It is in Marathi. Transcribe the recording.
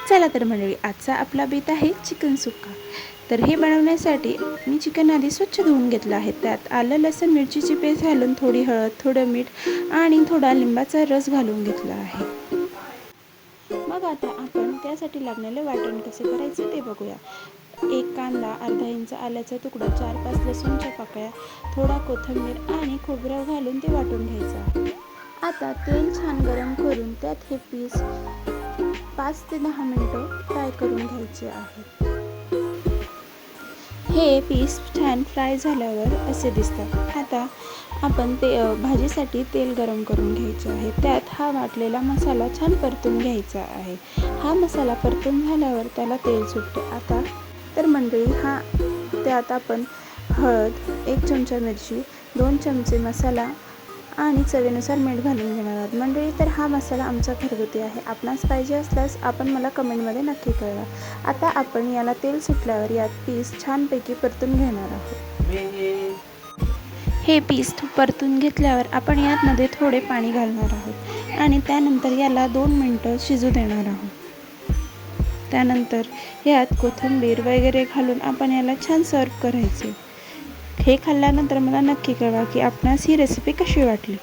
चला तर मंडळी, आजचा आपला बेत आहे चिकन सुक्का। तर हे बनवण्यासाठी मी चिकन आधी स्वच्छ धुवून घेतलं आहे। त्यात आलं लसूण मिरचीची पेस्ट घालून थोडी हळद, थोडं मीठ आणि थोडा लिंबाचा रस घालून घेतला आहे। मग आता आपण त्यासाठी लागणारे वाटण कसे करायचे ते बघूया। एक कांदा, अर्धा इंच आल्याचा तुकडा, 4-5 लसूणच्या पाकळ्या, थोडा कोथिंबीर आणि खोबरं घालून ते वाटून घ्यायचं आहे। आता तेल छान गरम करून त्यात हे पीस 5 ते 10 मिनिटं फ्राय करून घ्यायचे आहे। हे पीस छान फ्राय झाल्यावर असे दिसतात। आता आपण भाजीसाठी तेल गरम करून घ्यायचे आहे। त्यात हा वाटलेला मसाला छान परतून घ्यायचा आहे। हा मसाला परतून झाल्यावर त्याला तेल सुटते। आता तर मंडळी त्यात आपण हळद, 1 चमचा मिरची, 2 चमचे मसाला आणि चवीनुसार मीठ घालून घेणार आहोत। मंडळी, तर हा मसाला आमचा घरगुती आहे। आपणास पाहिजे असल्यास आपण मला कमेंटमध्ये नक्की कळवा। आता आपण याला तेल सुटल्यावर यात पीस छानपैकी परतून घेणार आहोत। हे पीस परतून घेतल्यावर आपण यामध्ये थोडे पाणी घालणार आहोत आणि त्यानंतर याला 2 मिनिटं शिजू देणार आहोत। त्यानंतर यात कोथिंबीर वगैरे घालून आपण याला छान सर्व करायचे। हे खाल्ल्यानंतर मला नक्की कळवा की आपणास ही रेसिपी कशी वाटली।